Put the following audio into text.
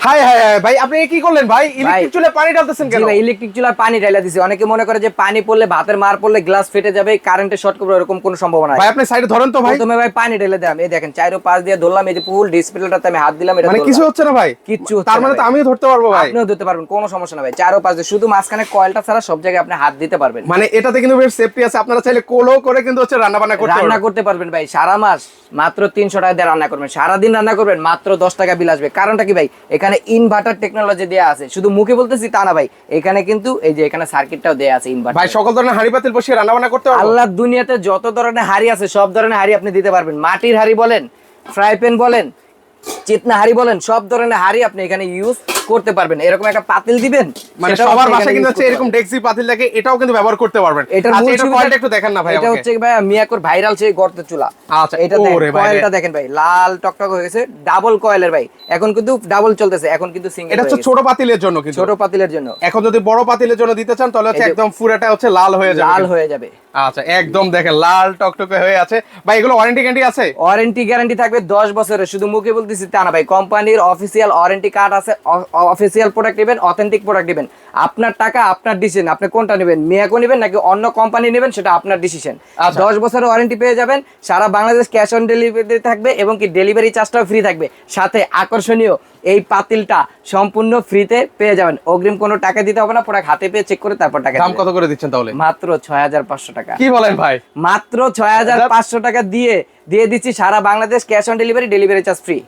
High high high ভাই, আপনি কি করলেন ভাই? ইলেকট্রিক চুলায় পানি ঢালতেছেন কেন? জি ভাই, ইলেকট্রিক চুলায় পানি ঢালা দিছি। অনেকে মনে করে যে পানি পড়লে, ভাতের মার পড়লে গ্লাস ফেটে যাবে, কারেন্টে শর্ট করবে, এরকম কোনো সম্ভাবনা নাই ভাই আপনি সাইডে ধরেন তো ভাই। প্রথমে ভাই পানি ঢেলে দিলাম, এই দেখেন চাইরো পাশ দিয়ে ধরলাম, এই যে ফুল ডিসপ্লেটাতে আমি হাত দিলাম, এটা মানে কিছু হচ্ছে না ভাই? কিচ্ছু হচ্ছে তার না মানে তো ভাই। আমিও ধরতে পারবো ভাই? আপনিও ধরতে পারবেন, কোনো সমস্যা না ভাই। চারো পাশ দিয়ে শুধু মাঝখানে কয়েলটা ছাড়া সব জায়গায় আপনি হাত দিতে পারবেন। মানে এটাতে কিন্তু বেশ সেফটি আছে, আপনারা চাইলে কোলো করে কিন্তু হচ্ছে রান্না বান্না করতে রান্না পারবেন। করতে পারবেন ভাই, সারা মাস মাত্র 300 টাকা দিয়ে রান্না করবেন, সারাদিন রান্না করবেন মাত্র 10 টাকা বিল আসবে। কারণটা কি ভাই, এখানে ইনভার্টার টেকনোলজি দেয়া আছে, শুধু মুখে বলতেছি তা না ভাই, এখানে কিন্তু এই যে এখানে সার্কিটটাও দেয়া আছে ইনভার্টার। ভাই সকল ধরনের হাঁড়ি পাতিল বসিয়ে রান্না বান্না করতে পারবো? আল্লাহর দুনিয়াতে যত ধরনের হাড়ি আছে সব ধরনের হাড়ি আপনি দিতে পারবেন। মাটির হাড়ি বলেন, ফ্রাই প্যান বলেন, চিতনা হাড়ি বলেন, সব ধরনের হাড়ি আপনি এখানে ইউজ করতে পারবেন। এরকম একটা পাতিল দিবেন, মানে সেটাও সবার আপনি বাসায় এখানে কিন্তু use হচ্ছে করতে এরকম পারবেন। ডেক্সি পাতিল থাকে, এটাও কিন্তু ব্যবহার করতে পারবেন। এটার আচ্ছা মূল এটা সুবিধা- কয়েলটা একটু দেখান না ভাই এটা আমাকে। হচ্ছে ভাই মিয়াকোর ভাইরাল সেই গর্ত চুলা। আচ্ছা, এটা দেখেন, ওরে ভাই রে। কয়েলটা দেখেন ভাই, লাল টকটক হয়ে গেছে, ডাবল কয়েলের ভাই। এখন কিন্তু ডাবল চলতেছে, এখন কিন্তু সিঙ্গেল। এটা হচ্ছে ছোট পাতিলের জন্য কিন্তু। ছোট পাতিলের জন্য। এখন যদি বড় পাতিলের জন্য দিতে চান তাহলে হচ্ছে এই যে- একদম পুরাটা হচ্ছে লাল হয়ে যাবে লাল কিন্তু। হয়ে যাবে। আচ্ছা একদম দেখেন লাল টকটকে হয়ে আছে ভাই। এগুলো ওয়ারেন্টি গ্যারান্টি আছে? ওয়ারেন্টি গ্যারান্টি থাকবে 10 বছরের, শুধু মুখে বলতেছি তা না ভাই, কোম্পানির অফিসিয়াল ওয়ারেন্টি কার্ড আছে। অফিসিয়াল প্রোডাক্ট নেবেন, অথেন্টিক প্রোডাক্ট নেবেন, আপনার টাকা আপনার ডিসিশন, আপনি কোনটা নেবেন, মিয়াকো নেবেন নাকি অন্য কোম্পানি নেবেন, সেটা আপনার ডিসিশন। আচ্ছা। 10 বছরের ওয়ারেন্টি পেয়ে যাবেন, সারা বাংলাদেশ ক্যাশ অন ডেলিভারি থাকবে, এবং কি ডেলিভারি চার্জটাও ফ্রি থাকবে। সাথে আকর্ষণীয় এই পাতিলটা সম্পূর্ণ ফ্রিতে পেয়ে যাবেন, অগ্রিম কোনো টাকা দিতে হবে না, প্রোডাক্ট হাতে পেয়ে চেক করে তারপর টাকা দাম দিবেন। কত করে দিচ্ছেন তাহলে? মাত্র 6500 টাকা। কি বলেন ভাই? মাত্র 6500 টাকা দিয়ে দিচ্ছি সারা Bangladesh cash on delivery, delivery charge free.